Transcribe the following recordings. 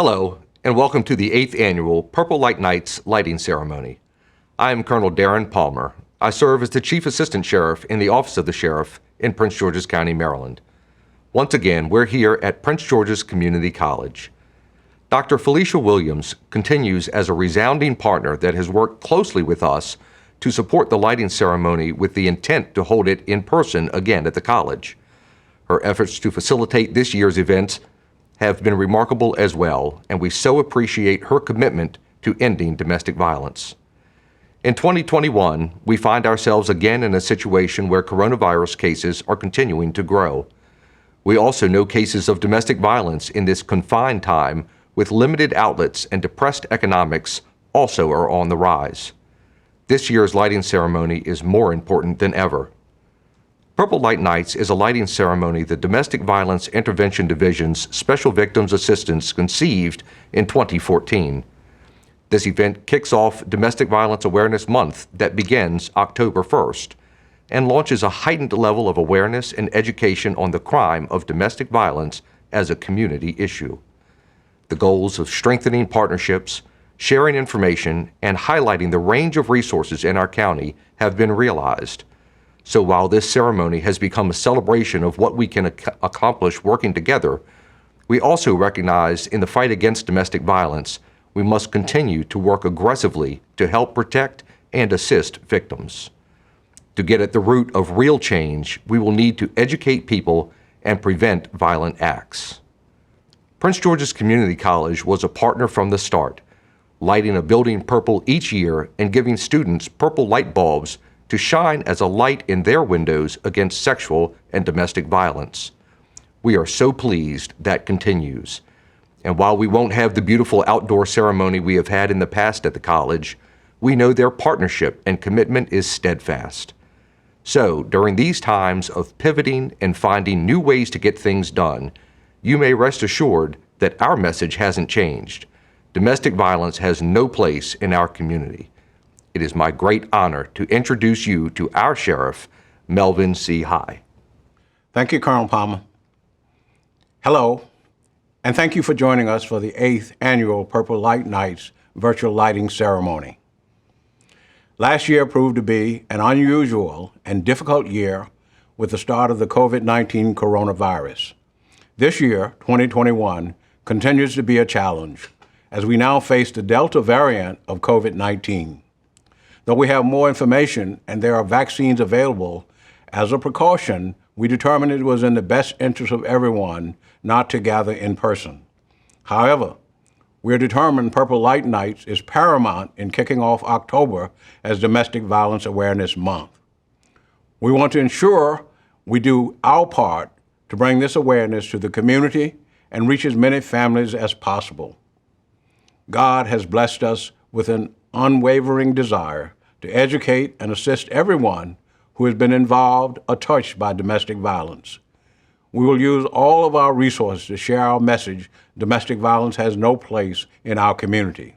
Hello, and welcome to the 8th Annual Purple Light Nights Lighting Ceremony. I am Colonel Darren Palmer. I serve as the Chief Assistant Sheriff in the Office of the Sheriff in Prince George's County, Maryland. Once again, we're here at Prince George's Community College. Dr. Falecia Williams continues as a resounding partner that has worked closely with us to support the lighting ceremony with the intent to hold it in person again at the college. Her efforts to facilitate this year's events have been remarkable as well, and we so appreciate her commitment to ending domestic violence. In 2021, we find ourselves again in a situation where coronavirus cases are continuing to grow. We also know cases of domestic violence in this confined time with limited outlets and depressed economics also are on the rise. This year's lighting ceremony is more important than ever. Purple Light Nights is a lighting ceremony the Domestic Violence Intervention Division's Special Victims Assistance conceived in 2014. This event kicks off Domestic Violence Awareness Month that begins October 1st and launches a heightened level of awareness and education on the crime of domestic violence as a community issue. The goals of strengthening partnerships, sharing information, and highlighting the range of resources in our county have been realized. So while this ceremony has become a celebration of what we can accomplish working together, we also recognize in the fight against domestic violence, we must continue to work aggressively to help protect and assist victims. To get at the root of real change, we will need to educate people and prevent violent acts. Prince George's Community College was a partner from the start, lighting a building purple each year and giving students purple light bulbs to shine as a light in their windows against sexual and domestic violence. We are so pleased that continues. And while we won't have the beautiful outdoor ceremony we have had in the past at the college, we know their partnership and commitment is steadfast. So, during these times of pivoting and finding new ways to get things done, you may rest assured that our message hasn't changed. Domestic violence has no place in our community. It is my great honor to introduce you to our Sheriff, Melvin C. High. Thank you, Colonel Palmer. Hello, and thank you for joining us for the 8th Annual Purple Light Nights Virtual Lighting Ceremony. Last year proved to be an unusual and difficult year with the start of the COVID-19 coronavirus. This year, 2021, continues to be a challenge as we now face the Delta variant of COVID-19. Though we have more information and there are vaccines available, as a precaution, we determined it was in the best interest of everyone not to gather in person. However, we are determined Purple Light Nights is paramount in kicking off October as Domestic Violence Awareness Month. We want to ensure we do our part to bring this awareness to the community and reach as many families as possible. God has blessed us with an unwavering desire to educate and assist everyone who has been involved or touched by domestic violence. We will use all of our resources to share our message: domestic violence has no place in our community.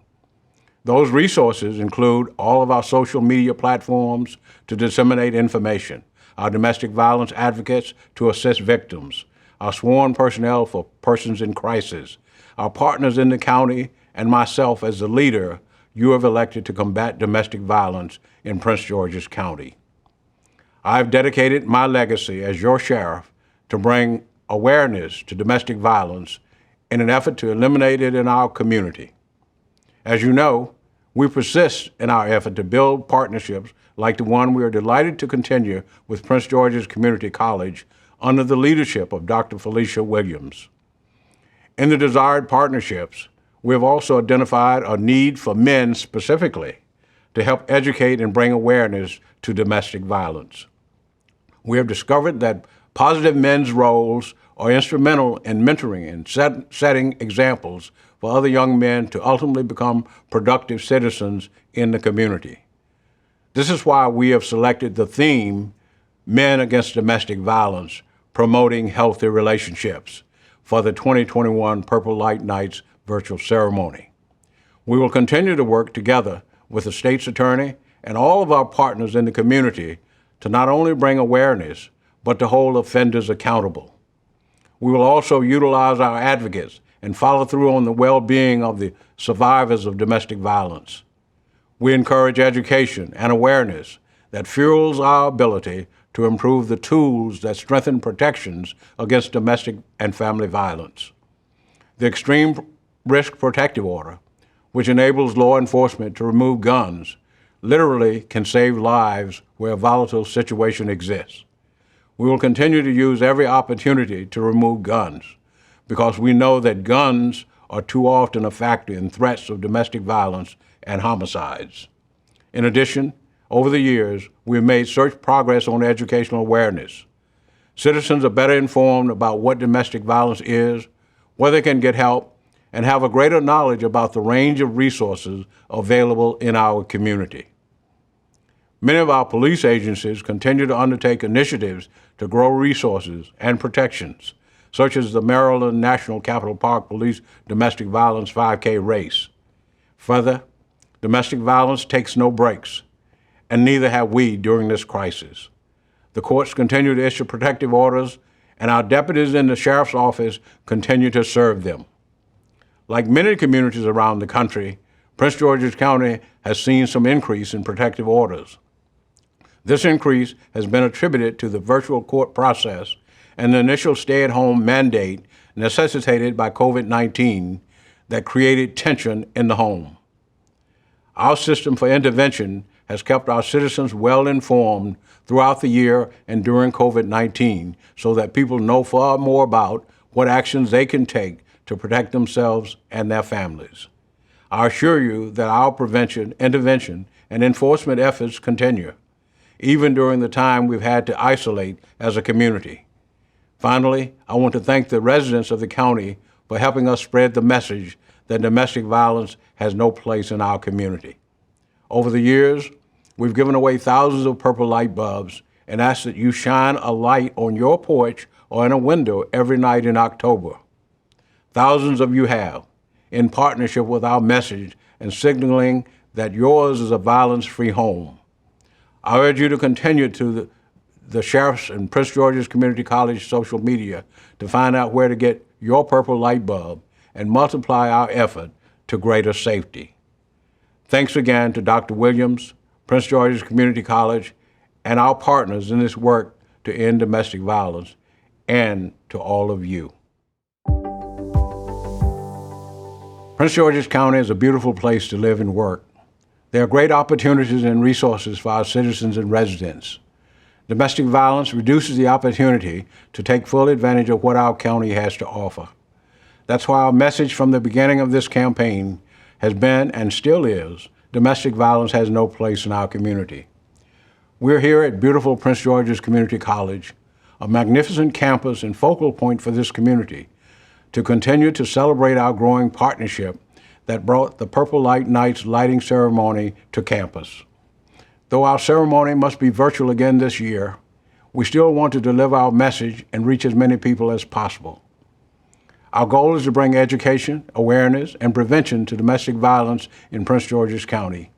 Those resources include all of our social media platforms to disseminate information, our domestic violence advocates to assist victims, our sworn personnel for persons in crisis, our partners in the county, and myself as the leader you have elected to combat domestic violence in Prince George's County. I've dedicated my legacy as your sheriff to bring awareness to domestic violence in an effort to eliminate it in our community. As you know, we persist in our effort to build partnerships like the one we are delighted to continue with Prince George's Community College under the leadership of Dr. Falecia Williams. In the desired partnerships, we have also identified a need for men specifically to help educate and bring awareness to domestic violence. We have discovered that positive men's roles are instrumental in mentoring and setting examples for other young men to ultimately become productive citizens in the community. This is why we have selected the theme, Men Against Domestic Violence, Promoting Healthy Relationships, for the 2021 Purple Light Nights virtual ceremony. We will continue to work together with the state's attorney and all of our partners in the community to not only bring awareness, but to hold offenders accountable. We will also utilize our advocates and follow through on the well-being of the survivors of domestic violence. We encourage education and awareness that fuels our ability to improve the tools that strengthen protections against domestic and family violence. The Extreme Risk Protective Order, which enables law enforcement to remove guns, literally can save lives where a volatile situation exists. We will continue to use every opportunity to remove guns because we know that guns are too often a factor in threats of domestic violence and homicides. In addition, over the years, we have made such progress on educational awareness. Citizens are better informed about what domestic violence is, where they can get help, and have a greater knowledge about the range of resources available in our community. Many of our police agencies continue to undertake initiatives to grow resources and protections, such as the Maryland National Capital Park Police Domestic Violence 5K race. Further, domestic violence takes no breaks, and neither have we during this crisis. The courts continue to issue protective orders, and our deputies in the sheriff's office continue to serve them. Like many communities around the country, Prince George's County has seen some increase in protective orders. This increase has been attributed to the virtual court process and the initial stay-at-home mandate necessitated by COVID-19 that created tension in the home. Our system for intervention has kept our citizens well informed throughout the year and during COVID-19 so that people know far more about what actions they can take to protect themselves and their families. I assure you that our prevention, intervention, and enforcement efforts continue, even during the time we've had to isolate as a community. Finally, I want to thank the residents of the county for helping us spread the message that domestic violence has no place in our community. Over the years, we've given away thousands of purple light bulbs and asked that you shine a light on your porch or in a window every night in October. Thousands of you have, in partnership with our message and signaling that yours is a violence-free home. I urge you to continue to the Sheriff's and Prince George's Community College social media to find out where to get your purple light bulb and multiply our effort to greater safety. Thanks again to Dr. Williams, Prince George's Community College, and our partners in this work to end domestic violence, and to all of you. Prince George's County is a beautiful place to live and work. There are great opportunities and resources for our citizens and residents. Domestic violence reduces the opportunity to take full advantage of what our county has to offer. That's why our message from the beginning of this campaign has been, and still is, domestic violence has no place in our community. We're here at beautiful Prince George's Community College, a magnificent campus and focal point for this community, to continue to celebrate our growing partnership that brought the Purple Light Nights lighting ceremony to campus. Though our ceremony must be virtual again this year, we still want to deliver our message and reach as many people as possible. Our goal is to bring education, awareness, and prevention to domestic violence in Prince George's County.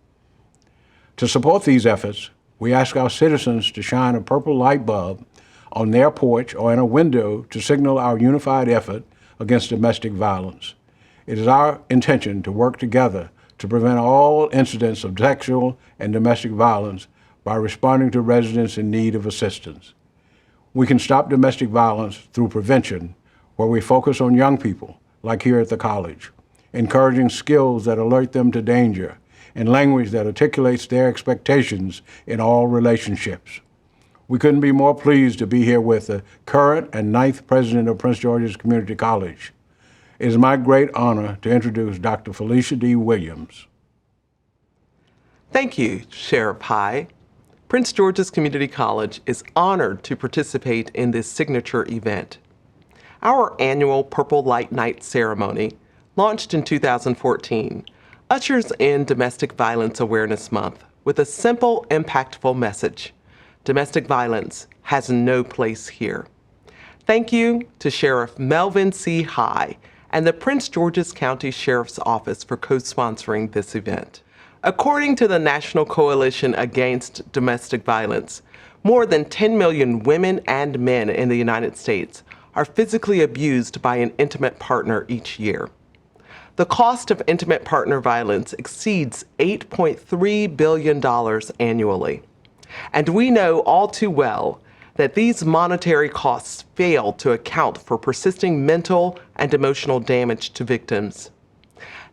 To support these efforts, we ask our citizens to shine a purple light bulb on their porch or in a window to signal our unified effort against domestic violence. It is our intention to work together to prevent all incidents of sexual and domestic violence by responding to residents in need of assistance. We can stop domestic violence through prevention, where we focus on young people, like here at the college, encouraging skills that alert them to danger and language that articulates their expectations in all relationships. We couldn't be more pleased to be here with the current and 9th president of Prince George's Community College. It is my great honor to introduce Dr. Falecia D. Williams. Thank you, Sheriff High. Prince George's Community College is honored to participate in this signature event. Our annual Purple Light Night ceremony, launched in 2014, ushers in Domestic Violence Awareness Month with a simple, impactful message. Domestic violence has no place here. Thank you to Sheriff Melvin C. High and the Prince George's County Sheriff's Office for co-sponsoring this event. According to the National Coalition Against Domestic Violence, more than 10 million women and men in the United States are physically abused by an intimate partner each year. The cost of intimate partner violence exceeds $8.3 billion annually. And we know all too well that these monetary costs fail to account for persisting mental and emotional damage to victims.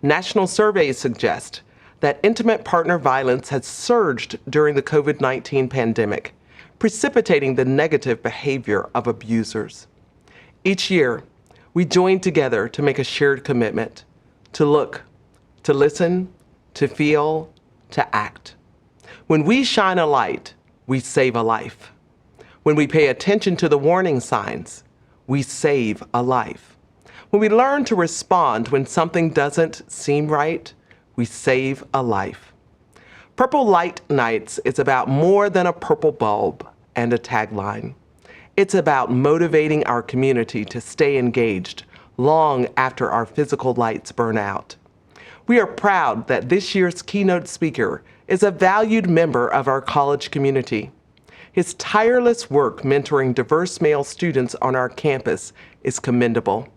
National surveys suggest that intimate partner violence has surged during the COVID-19 pandemic, precipitating the negative behavior of abusers. Each year, we join together to make a shared commitment to look, to listen, to feel, to act. When we shine a light, we save a life. When we pay attention to the warning signs, we save a life. When we learn to respond when something doesn't seem right, we save a life. Purple Light Nights is about more than a purple bulb and a tagline. It's about motivating our community to stay engaged long after our physical lights burn out. We are proud that this year's keynote speaker is a valued member of our college community. His tireless work mentoring diverse male students on our campus is commendable.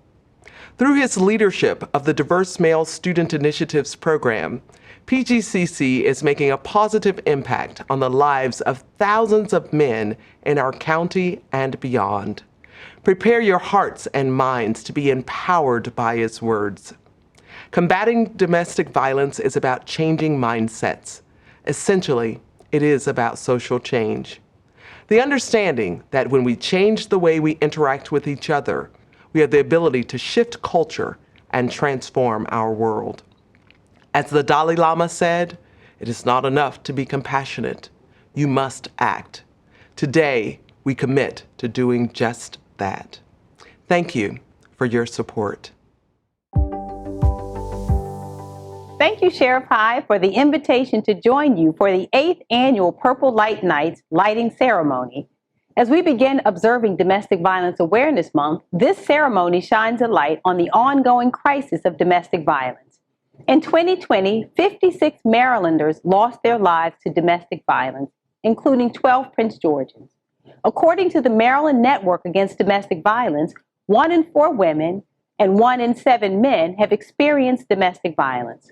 Through his leadership of the Diverse Male Student Initiatives program, PGCC is making a positive impact on the lives of thousands of men in our county and beyond. Prepare your hearts and minds to be empowered by his words. Combating domestic violence is about changing mindsets. Essentially, it is about social change. The understanding that when we change the way we interact with each other, we have the ability to shift culture and transform our world. As the Dalai Lama said, it is not enough to be compassionate. You must act. Today, we commit to doing just that. Thank you for your support. Thank you, Sheriff High, for the invitation to join you for the 8th annual Purple Light Nights lighting ceremony. As we begin observing Domestic Violence Awareness Month, this ceremony shines a light on the ongoing crisis of domestic violence. In 2020, 56 Marylanders lost their lives to domestic violence, including 12 Prince Georgians. According to the Maryland Network Against Domestic Violence, 1 in 4 women and 1 in 7 men have experienced domestic violence.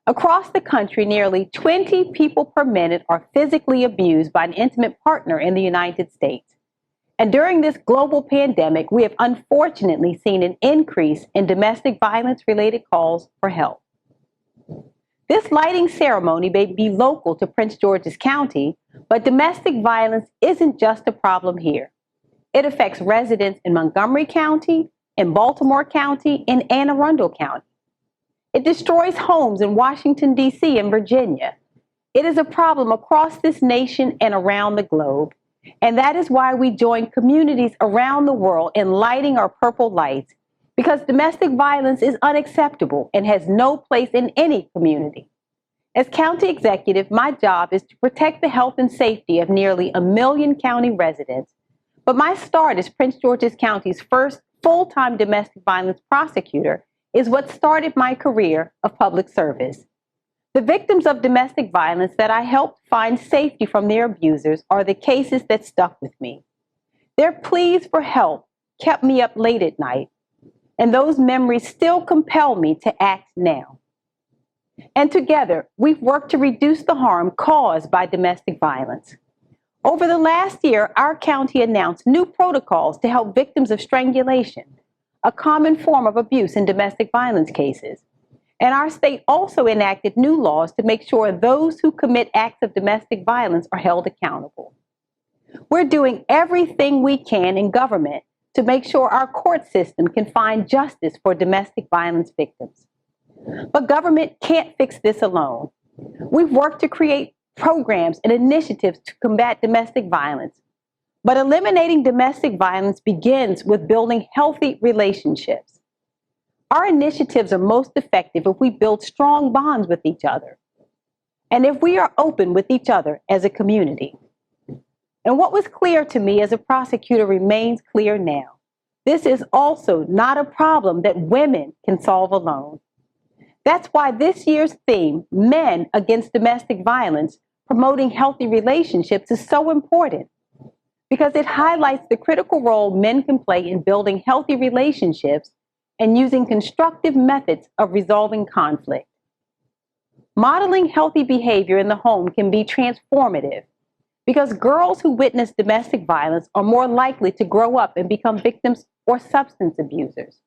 Across the country, nearly 20 people per minute are physically abused by an intimate partner in the United States. And during this global pandemic, we have unfortunately seen an increase in domestic violence-related calls for help. This lighting ceremony may be local to Prince George's County, but domestic violence isn't just a problem here. It affects residents in Montgomery County, in Baltimore County, and Anne Arundel County. It destroys homes in Washington, D.C. and Virginia. It is a problem across this nation and around the globe. And that is why we join communities around the world in lighting our purple lights, because domestic violence is unacceptable and has no place in any community. As county executive, my job is to protect the health and safety of nearly 1 million county residents. But my start as Prince George's County's first full-time domestic violence prosecutor is what started my career of public service. The victims of domestic violence that I helped find safety from their abusers are the cases that stuck with me. Their pleas for help kept me up late at night, and those memories still compel me to act now. And together, we've worked to reduce the harm caused by domestic violence. Over the last year, our county announced new protocols to help victims of strangulation, a common form of abuse in domestic violence cases. And our state also enacted new laws to make sure those who commit acts of domestic violence are held accountable. We're doing everything we can in government to make sure our court system can find justice for domestic violence victims. But government can't fix this alone. We've worked to create programs and initiatives to combat domestic violence. But eliminating domestic violence begins with building healthy relationships. Our initiatives are most effective if we build strong bonds with each other, and if we are open with each other as a community. And what was clear to me as a prosecutor remains clear now. This is also not a problem that women can solve alone. That's why this year's theme, Men Against Domestic Violence, Promoting Healthy Relationships, is so important. because it highlights the critical role men can play in building healthy relationships and using constructive methods of resolving conflict. Modeling healthy behavior in the home can be transformative because girls who witness domestic violence are more likely to grow up and become victims or substance abusers.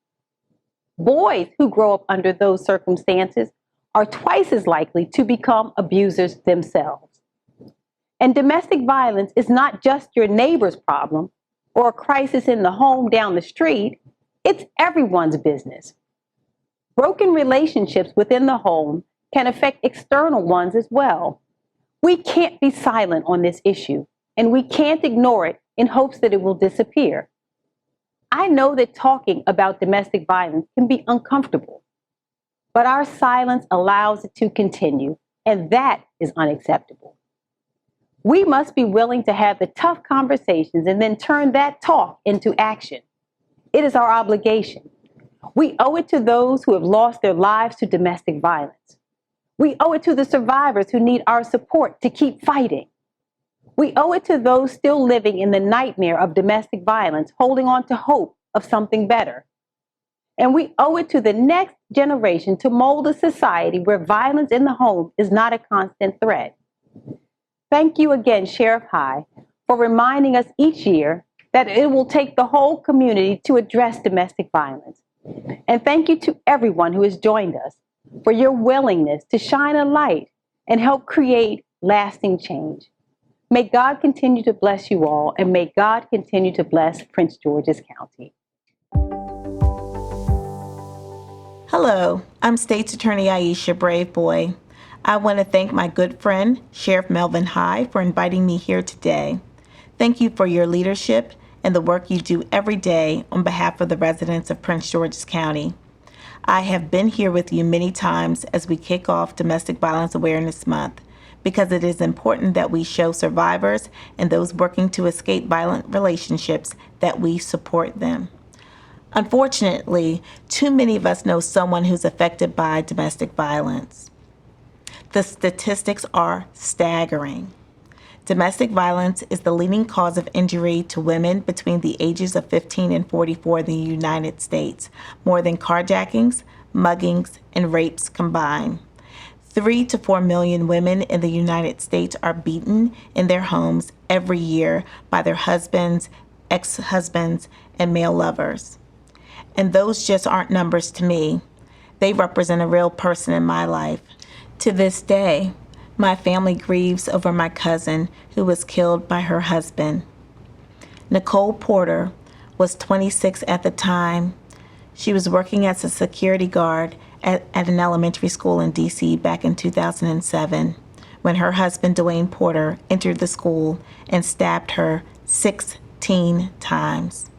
Boys who grow up under those circumstances are twice as likely to become abusers themselves. And domestic violence is not just your neighbor's problem or a crisis in the home down the street, it's everyone's business. Broken relationships within the home can affect external ones as well. We can't be silent on this issue, and we can't ignore it in hopes that it will disappear. I know that talking about domestic violence can be uncomfortable, but our silence allows it to continue, and that is unacceptable. We must be willing to have the tough conversations and then turn that talk into action. It is our obligation. We owe it to those who have lost their lives to domestic violence. We owe it to the survivors who need our support to keep fighting. We owe it to those still living in the nightmare of domestic violence, holding on to hope of something better. And we owe it to the next generation to mold a society where violence in the home is not a constant threat. Thank you again, Sheriff High, for reminding us each year that it will take the whole community to address domestic violence. And thank you to everyone who has joined us for your willingness to shine a light and help create lasting change. May God continue to bless you all, and may God continue to bless Prince George's County. Hello, I'm State's Attorney Aisha Braveboy. I want to thank my good friend, Sheriff Melvin High, for inviting me here today. Thank you for your leadership and the work you do every day on behalf of the residents of Prince George's County. I have been here with you many times as we kick off Domestic Violence Awareness Month because it is important that we show survivors and those working to escape violent relationships that we support them. Unfortunately, too many of us know someone who's affected by domestic violence. The statistics are staggering. Domestic violence is the leading cause of injury to women between the ages of 15 and 44 in the United States, more than carjackings, muggings, and rapes combined. 3 to 4 million women in the United States are beaten in their homes every year by their husbands, ex-husbands, and male lovers. And those just aren't numbers to me. They represent a real person in my life. To this day, my family grieves over my cousin who was killed by her husband. Nicole Porter was 26 at the time. She was working as a security guard at an elementary school in D.C. back in 2007 when her husband, Dwayne Porter, entered the school and stabbed her 16 times.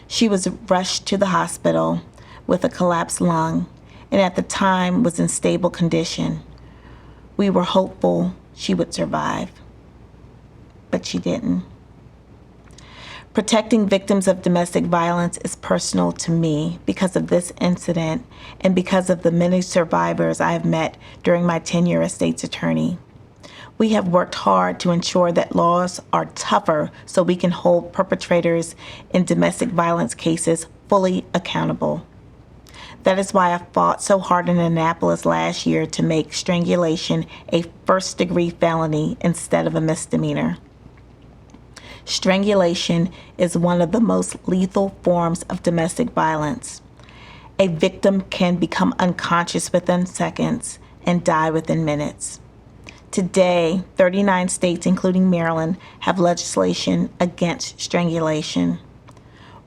She was rushed to the hospital with a collapsed lung and at the time was in stable condition. We were hopeful she would survive, but she didn't. Protecting victims of domestic violence is personal to me because of this incident and because of the many survivors I have met during my tenure as state's attorney. We have worked hard to ensure that laws are tougher so we can hold perpetrators in domestic violence cases fully accountable. That is why I fought so hard in Annapolis last year to make strangulation a first-degree felony instead of a misdemeanor. Strangulation is one of the most lethal forms of domestic violence. A victim can become unconscious within seconds and die within minutes. Today, 39 states, including Maryland, have legislation against strangulation.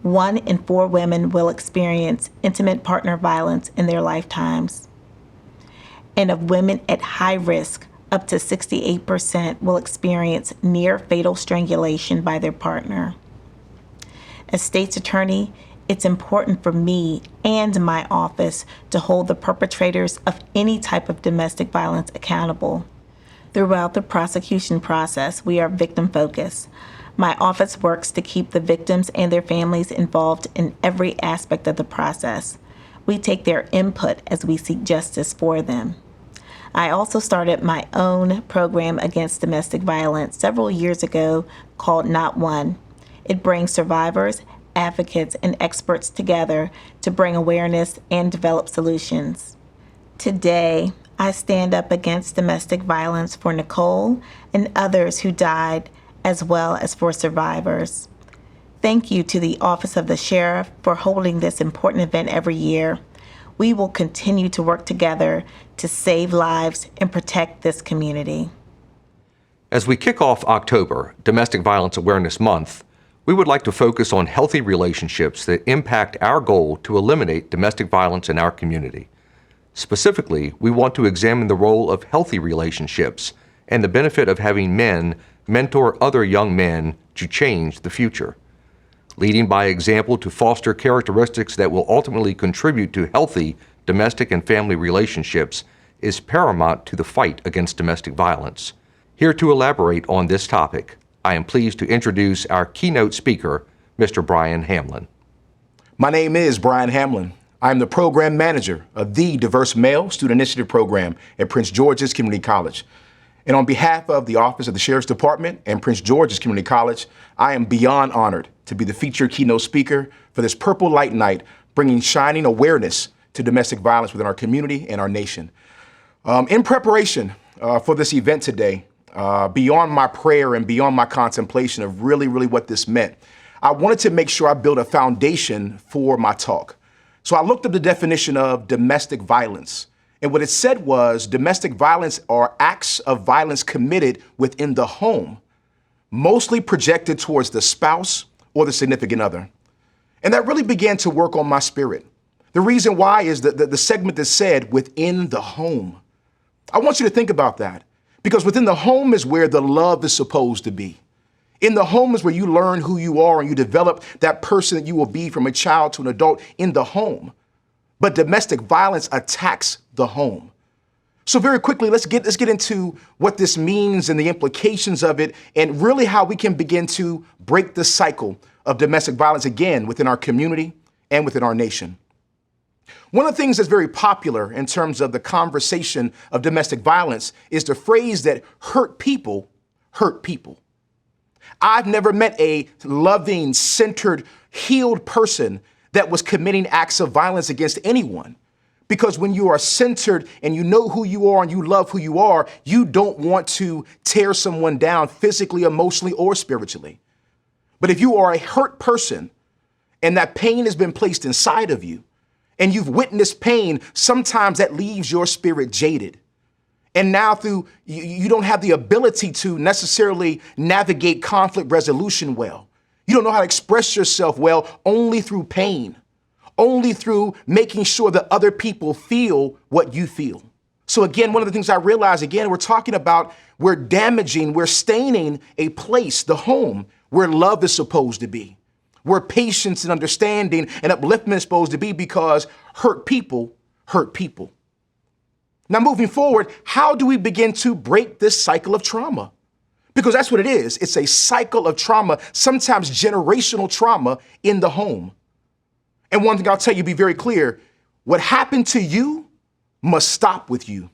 1 in 4 women will experience intimate partner violence in their lifetimes. And of women at high risk, up to 68% will experience near fatal strangulation by their partner. As state's attorney, it's important for me and my office to hold the perpetrators of any type of domestic violence accountable. Throughout the prosecution process, we are victim-focused. My office works to keep the victims and their families involved in every aspect of the process. We take their input as we seek justice for them. I also started my own program against domestic violence several years ago called Not One. It brings survivors, advocates, and experts together to bring awareness and develop solutions. Today, I stand up against domestic violence for Nicole and others who died, as well as for survivors. Thank you to the Office of the Sheriff for holding this important event every year. We will continue to work together to save lives and protect this community. As we kick off October, Domestic Violence Awareness Month, we would like to focus on healthy relationships that impact our goal to eliminate domestic violence in our community. Specifically, we want to examine the role of healthy relationships and the benefit of having men mentor other young men to change the future. Leading by example to foster characteristics that will ultimately contribute to healthy domestic and family relationships is paramount to the fight against domestic violence. Here to elaborate on this topic, I am pleased to introduce our keynote speaker, Mr. Brian Hamlin. My name is Brian Hamlin. I'm the program manager of the Diverse Male Student Initiative Program at Prince George's Community College. And on behalf of the Office of the Sheriff's Department and Prince George's Community College, I am beyond honored to be the featured keynote speaker for this Purple Light Night, bringing shining awareness to domestic violence within our community and our nation. In preparation for this event today, beyond my prayer and beyond my contemplation of really what this meant, I wanted to make sure I built a foundation for my talk. So I looked up the definition of domestic violence. And what it said was domestic violence are acts of violence committed within the home, mostly projected towards the spouse or the significant other. And that really began to work on my spirit. The reason why is that the segment that said within the home. I want you to think about that, because within the home is where the love is supposed to be. In the home is where you learn who you are and you develop that person that you will be from a child to an adult in the home. But domestic violence attacks the home. So very quickly, let's get into what this means and the implications of it, and really how we can begin to break the cycle of domestic violence again within our community and within our nation. One of the things that's very popular in terms of the conversation of domestic violence is the phrase that hurt people hurt people. I've never met a loving, centered, healed person that was committing acts of violence against anyone. Because when you are centered and you know who you are and you love who you are, you don't want to tear someone down physically, emotionally, or spiritually. But if you are a hurt person and that pain has been placed inside of you and you've witnessed pain, sometimes that leaves your spirit jaded. And now you don't have the ability to necessarily navigate conflict resolution well. You don't know how to express yourself well, only through pain, only through making sure that other people feel what you feel. So again, one of the things I realized, again, we're talking about we're damaging, we're staining a place, the home, where love is supposed to be, where patience and understanding and upliftment is supposed to be, because hurt people hurt people. Now, moving forward, how do we begin to break this cycle of trauma? Because that's what it is. It's a cycle of trauma, sometimes generational trauma in the home. And one thing I'll tell you, be very clear, what happened to you must stop with you.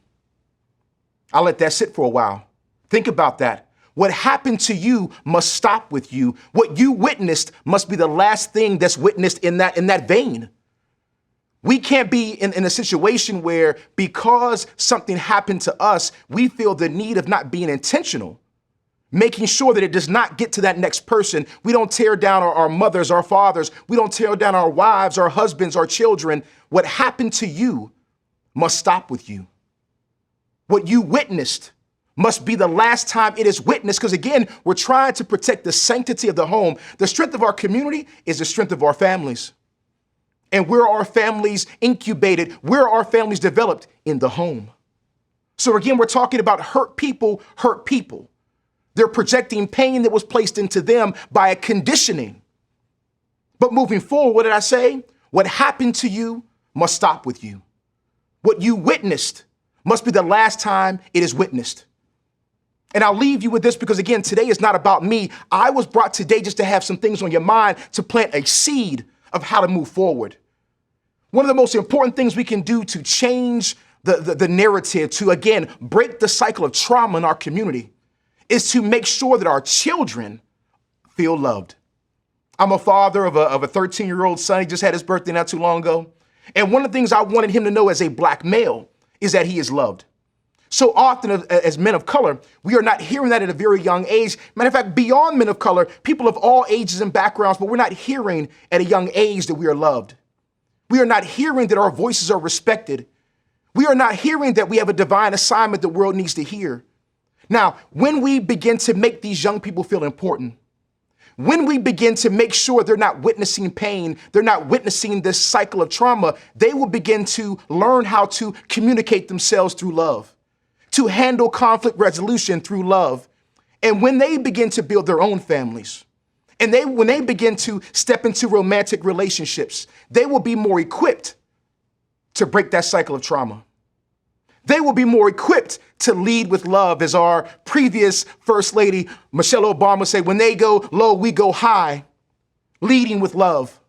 I'll let that sit for a while. Think about that. What happened to you must stop with you. What you witnessed must be the last thing that's witnessed in that vein. We can't be in a situation where because something happened to us, we feel the need of not being intentional, making sure that it does not get to that next person. We don't tear down our mothers, our fathers. We don't tear down our wives, our husbands, our children. What happened to you must stop with you. What you witnessed must be the last time it is witnessed, because again, we're trying to protect the sanctity of the home. The strength of our community is the strength of our families. And where are our families incubated? Where are our families developed? In the home. So again, we're talking about hurt people hurt people. They're projecting pain that was placed into them by a conditioning. But moving forward, what did I say? What happened to you must stop with you. What you witnessed must be the last time it is witnessed. And I'll leave you with this because, again, today is not about me. I was brought today just to have some things on your mind to plant a seed of how to move forward. One of the most important things we can do to change the narrative, to again break the cycle of trauma in our community, is to make sure that our children feel loved. I'm a father of a 13-year-old son. He just had his birthday not too long ago. And one of the things I wanted him to know as a black male is that he is loved. So often as men of color, we are not hearing that at a very young age. Matter of fact, beyond men of color, people of all ages and backgrounds, but we're not hearing at a young age that we are loved. We are not hearing that our voices are respected. We are not hearing that we have a divine assignment the world needs to hear. Now, when we begin to make these young people feel important, when we begin to make sure they're not witnessing pain, they're not witnessing this cycle of trauma, they will begin to learn how to communicate themselves through love, to handle conflict resolution through love. And when they begin to build their own families, and when they begin to step into romantic relationships, they will be more equipped to break that cycle of trauma. They will be more equipped to lead with love, as our previous First Lady, Michelle Obama, said, when they go low, we go high, leading with love.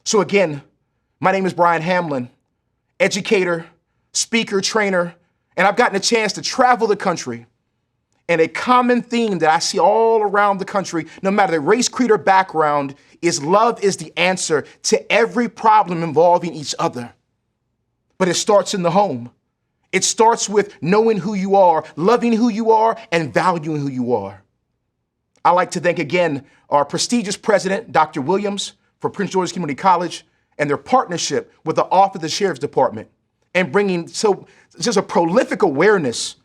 So again, my name is Brian Hamlin, educator, speaker, trainer, and I've gotten a chance to travel the country. And a common theme that I see all around the country, no matter the race, creed, or background, is love is the answer to every problem involving each other. But it starts in the home. It starts with knowing who you are, loving who you are, and valuing who you are. I'd like to thank again our prestigious president, Dr. Williams, for Prince George's Community College and their partnership with the Office of the Sheriff's Department and bringing just a prolific awareness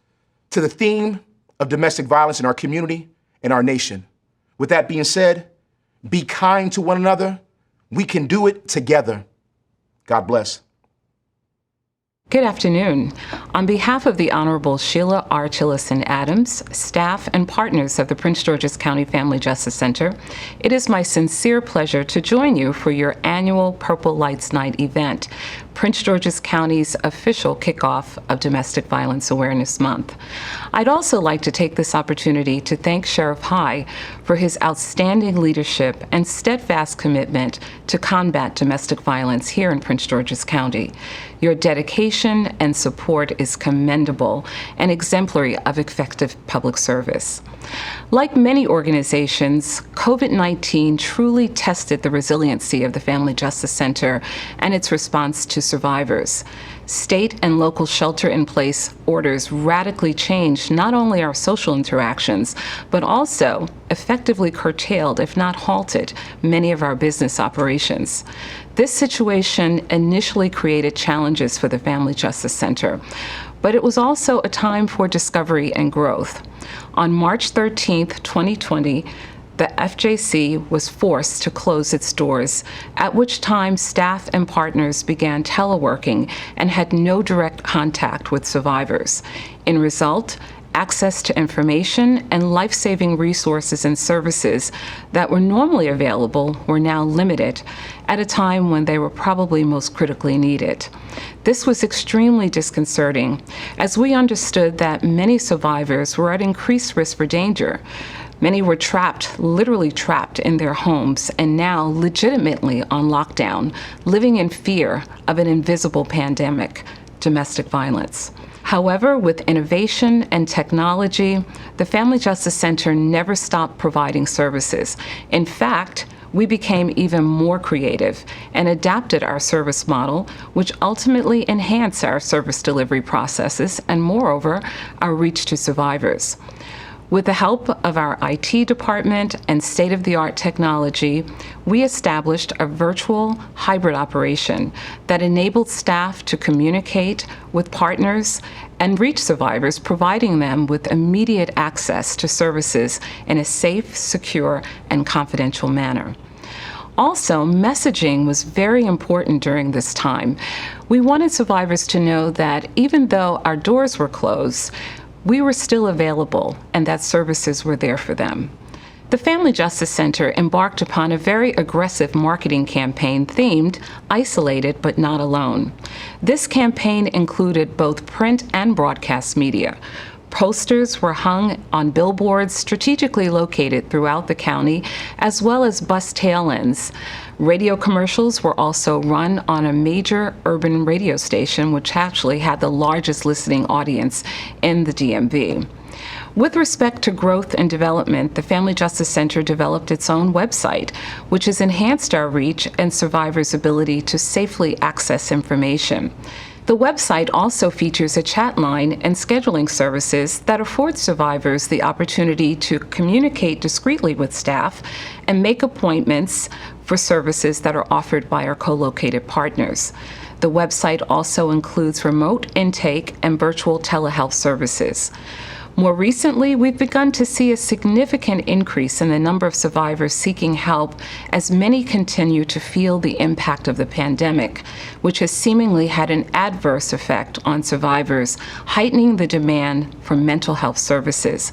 to the theme of domestic violence in our community and our nation. With that being said, be kind to one another. We can do it together. God bless. Good afternoon. On behalf of the Honorable Sheila R. Chillison Adams, staff and partners of the Prince George's County Family Justice Center, it is my sincere pleasure to join you for your annual Purple Lights Night event, Prince George's County's official kickoff of Domestic Violence Awareness Month. I'd also like to take this opportunity to thank Sheriff High for his outstanding leadership and steadfast commitment to combat domestic violence here in Prince George's County. Your dedication and support is commendable and exemplary of effective public service. Like many organizations, COVID-19 truly tested the resiliency of the Family Justice Center and its response to survivors. State and local shelter-in-place orders radically changed not only our social interactions, but also effectively curtailed, if not halted, many of our business operations. This situation initially created challenges for the Family Justice Center, but it was also a time for discovery and growth. On March 13th, 2020, the FJC was forced to close its doors, at which time staff and partners began teleworking and had no direct contact with survivors. In result, access to information and life-saving resources and services that were normally available were now limited at a time when they were probably most critically needed. This was extremely disconcerting, as we understood that many survivors were at increased risk for danger. Many were trapped, literally trapped in their homes, and now legitimately on lockdown, living in fear of an invisible pandemic, domestic violence. However, with innovation and technology, the Family Justice Center never stopped providing services. In fact, we became even more creative and adapted our service model, which ultimately enhanced our service delivery processes and, moreover, our reach to survivors. With the help of our IT department and state-of-the-art technology, we established a virtual hybrid operation that enabled staff to communicate with partners and reach survivors, providing them with immediate access to services in a safe, secure, and confidential manner. Also, messaging was very important during this time. We wanted survivors to know that even though our doors were closed, we were still available and that services were there for them. The Family Justice Center embarked upon a very aggressive marketing campaign themed Isolated but Not Alone. This campaign included both print and broadcast media. Posters were hung on billboards strategically located throughout the county, as well as bus tail ends. Radio commercials were also run on a major urban radio station, which actually had the largest listening audience in the DMV. With respect to growth and development, the Family Justice Center developed its own website, which has enhanced our reach and survivors' ability to safely access information. The website also features a chat line and scheduling services that afford survivors the opportunity to communicate discreetly with staff and make appointments for services that are offered by our co-located partners. The website also includes remote intake and virtual telehealth services. More recently, we've begun to see a significant increase in the number of survivors seeking help as many continue to feel the impact of the pandemic, which has seemingly had an adverse effect on survivors, heightening the demand for mental health services.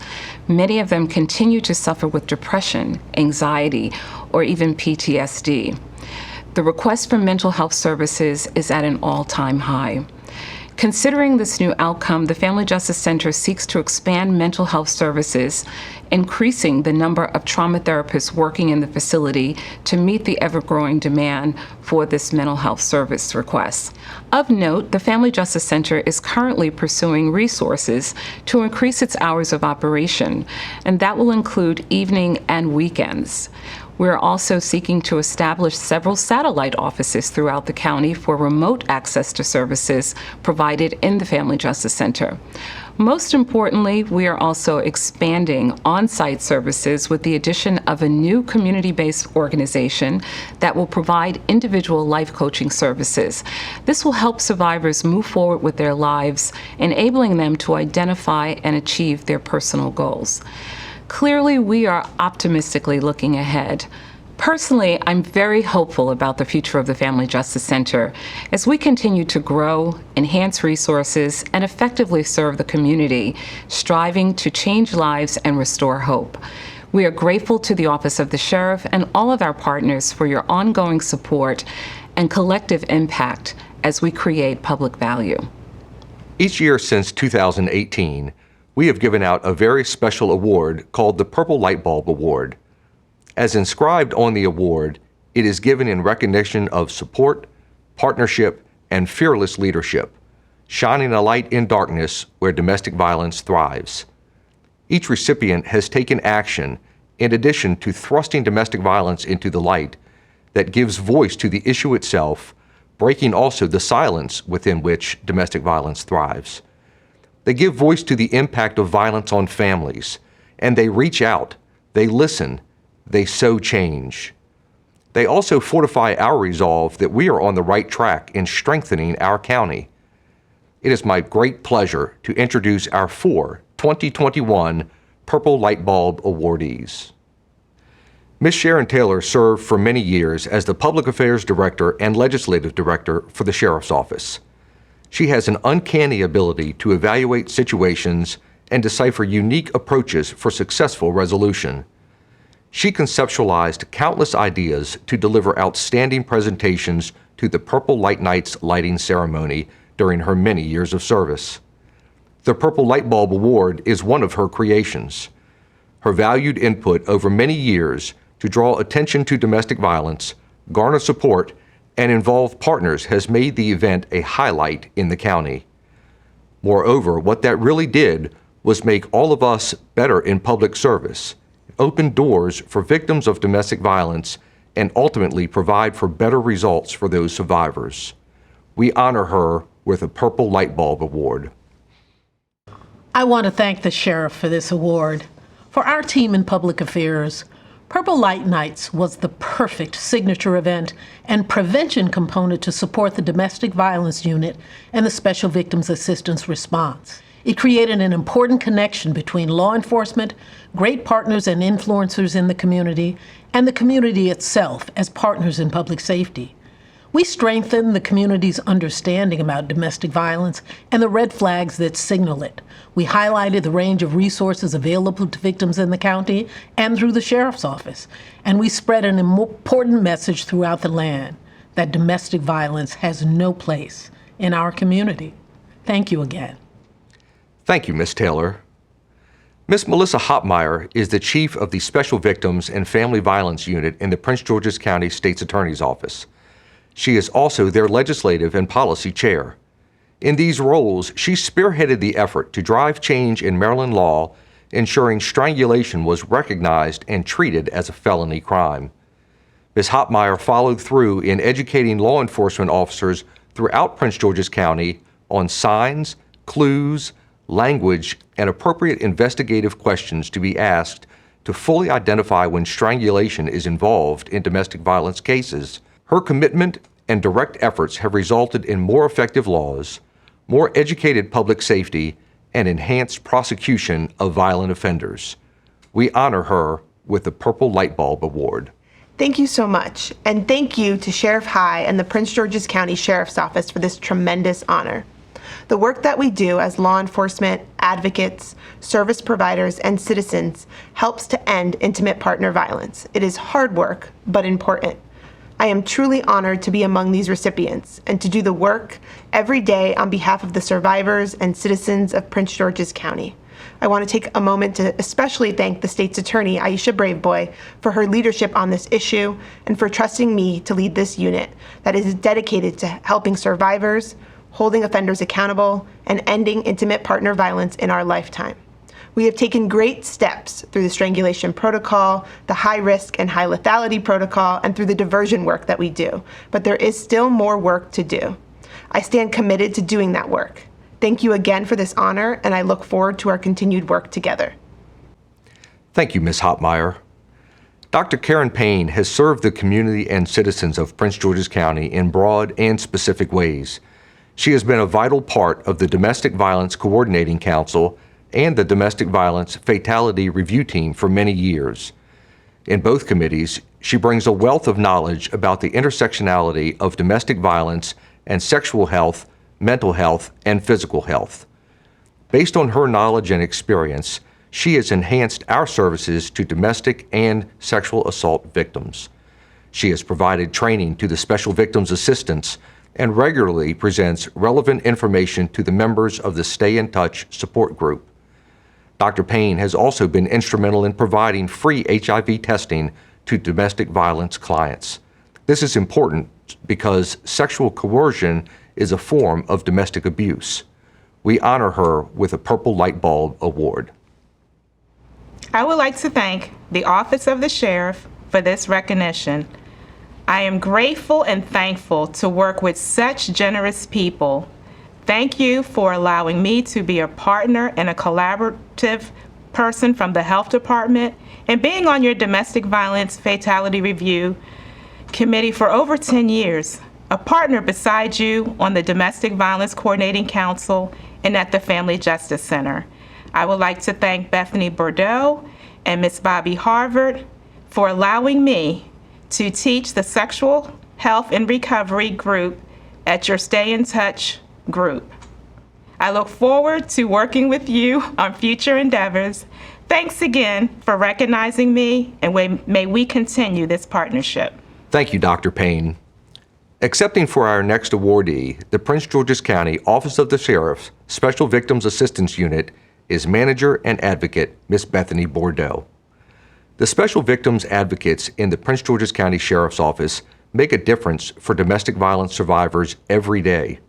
Many of them continue to suffer with depression, anxiety, or even PTSD. The request for mental health services is at an all-time high. Considering this new outcome, the Family Justice Center seeks to expand mental health services, increasing the number of trauma therapists working in the facility to meet the ever-growing demand for this mental health service request. Of note, the Family Justice Center is currently pursuing resources to increase its hours of operation, and that will include evening and weekends. We're also seeking to establish several satellite offices throughout the county for remote access to services provided in the Family Justice Center. Most importantly, we are also expanding on-site services with the addition of a new community-based organization that will provide individual life coaching services. This will help survivors move forward with their lives, enabling them to identify and achieve their personal goals. Clearly, we are optimistically looking ahead. Personally, I'm very hopeful about the future of the Family Justice Center as we continue to grow, enhance resources, and effectively serve the community, striving to change lives and restore hope. We are grateful to the Office of the Sheriff and all of our partners for your ongoing support and collective impact as we create public value. Each year since 2018, we have given out a very special award called the Purple Light Bulb Award. As inscribed on the award, it is given in recognition of support, partnership, and fearless leadership, shining a light in darkness where domestic violence thrives. Each recipient has taken action in addition to thrusting domestic violence into the light that gives voice to the issue itself, breaking also the silence within which domestic violence thrives. They give voice to the impact of violence on families, and they reach out, they listen, they sow change. They also fortify our resolve that we are on the right track in strengthening our county. It is my great pleasure to introduce our 4 2021 Purple Light Bulb awardees. Ms. Sharon Taylor served for many years as the Public Affairs Director and Legislative Director for the Sheriff's Office. She has an uncanny ability to evaluate situations and decipher unique approaches for successful resolution. She conceptualized countless ideas to deliver outstanding presentations to the Purple Light Nights lighting ceremony during her many years of service. The Purple Light Bulb Award is one of her creations. Her valued input over many years to draw attention to domestic violence, garner support, and involve partners has made the event a highlight in the county. Moreover, what that really did was make all of us better in public service, open doors for victims of domestic violence, and ultimately provide for better results for those survivors. We honor her with a Purple Light Bulb Award. I want to thank the Sheriff for this award. For our team in public affairs, Purple Light Nights was the perfect signature event and prevention component to support the Domestic Violence Unit and the Special Victims Assistance Response. It created an important connection between law enforcement, great partners and influencers in the community, and the community itself as partners in public safety. We strengthened the community's understanding about domestic violence and the red flags that signal it. We highlighted the range of resources available to victims in the county and through the Sheriff's Office. And we spread an important message throughout the land that domestic violence has no place in our community. Thank you again. Thank you, Ms. Taylor. Miss Melissa Hopmeyer is the chief of the Special Victims and Family Violence Unit in the Prince George's County State's Attorney's Office. She is also their legislative and policy chair. In these roles, she spearheaded the effort to drive change in Maryland law, ensuring strangulation was recognized and treated as a felony crime. Ms. Hopmeyer followed through in educating law enforcement officers throughout Prince George's County on signs, clues, language, and appropriate investigative questions to be asked to fully identify when strangulation is involved in domestic violence cases. Her commitment and direct efforts have resulted in more effective laws, more educated public safety, and enhanced prosecution of violent offenders. We honor her with the Purple Light Bulb Award. Thank you so much, and thank you to Sheriff High and the Prince George's County Sheriff's Office for this tremendous honor. The work that we do as law enforcement, advocates, service providers, and citizens helps to end intimate partner violence. It is hard work, but important. I am truly honored to be among these recipients and to do the work every day on behalf of the survivors and citizens of Prince George's County. I want to take a moment to especially thank the state's attorney, Aisha Braveboy, for her leadership on this issue and for trusting me to lead this unit that is dedicated to helping survivors, holding offenders accountable, and ending intimate partner violence in our lifetime. We have taken great steps through the strangulation protocol, the high risk and high lethality protocol, and through the diversion work that we do, but there is still more work to do. I stand committed to doing that work. Thank you again for this honor, and I look forward to our continued work together. Thank you, Ms. Hopmeyer. Dr. Karen Payne has served the community and citizens of Prince George's County in broad and specific ways. She has been a vital part of the Domestic Violence Coordinating Council and the Domestic Violence Fatality Review Team for many years. In both committees, she brings a wealth of knowledge about the intersectionality of domestic violence and sexual health, mental health, and physical health. Based on her knowledge and experience, she has enhanced our services to domestic and sexual assault victims. She has provided training to the Special Victims Assistants and regularly presents relevant information to the members of the Stay in Touch support group. Dr. Payne has also been instrumental in providing free HIV testing to domestic violence clients. This is important because sexual coercion is a form of domestic abuse. We honor her with a Purple Light Bulb Award. I would like to thank the Office of the Sheriff for this recognition. I am grateful and thankful to work with such generous people. Thank you for allowing me to be a partner and a collaborative person from the Health Department and being on your Domestic Violence Fatality Review Committee for over 10 years, a partner beside you on the Domestic Violence Coordinating Council and at the Family Justice Center. I would like to thank Bethany Bordeaux and Ms. Bobby Harvard for allowing me to teach the Sexual Health and Recovery group at your Stay in Touch group. I look forward to working with you on future endeavors. Thanks again for recognizing me, and may we continue this partnership. Thank you, Dr. Payne. Accepting for our next awardee, the Prince George's County Office of the Sheriff's Special Victims Assistance Unit is Manager and Advocate Ms. Bethany Bordeaux. The Special Victims Advocates in the Prince George's County Sheriff's Office make a difference for domestic violence survivors every day.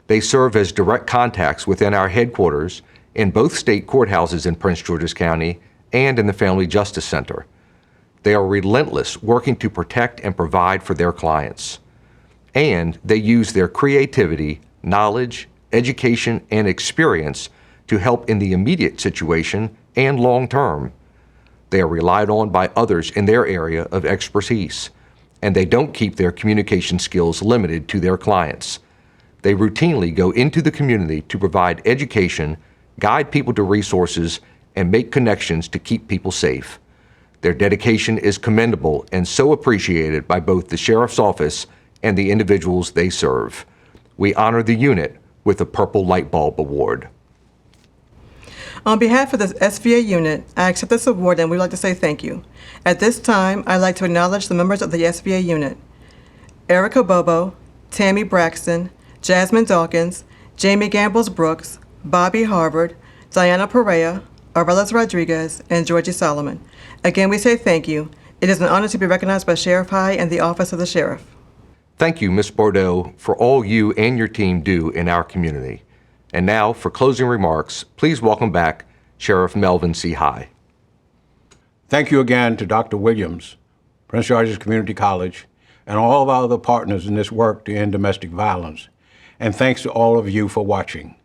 They serve as direct contacts within our headquarters in both state courthouses in Prince George's County and in the Family Justice Center. They are relentless working to protect and provide for their clients. And they use their creativity, knowledge, education, and experience to help in the immediate situation and long term. They are relied on by others in their area of expertise, and they don't keep their communication skills limited to their clients. They routinely go into the community to provide education, guide people to resources, and make connections to keep people safe. Their dedication is commendable and so appreciated by both the Sheriff's Office and the individuals they serve. We honor the unit with a Purple Light Bulb Award. On behalf of the SVA unit, I accept this award and we'd like to say thank you. At this time, I'd like to acknowledge the members of the SVA unit: Erica Bobo, Tammy Braxton, Jasmine Dawkins, Jamie Gambles Brooks, Bobby Harvard, Diana Perea, Aurelis Rodriguez, and Georgie Solomon. Again, we say thank you. It is an honor to be recognized by Sheriff High and the Office of the Sheriff. Thank you, Ms. Bordeaux, for all you and your team do in our community. And now, for closing remarks, please welcome back Sheriff Melvin C. High. Thank you again to Dr. Williams, Prince George's Community College, and all of our other partners in this work to end domestic violence. And thanks to all of you for watching.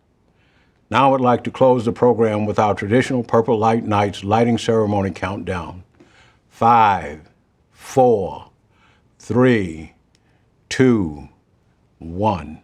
Now I would like to close the program with our traditional Purple Light Nights lighting ceremony countdown. 5, 4, 3, 2, 1.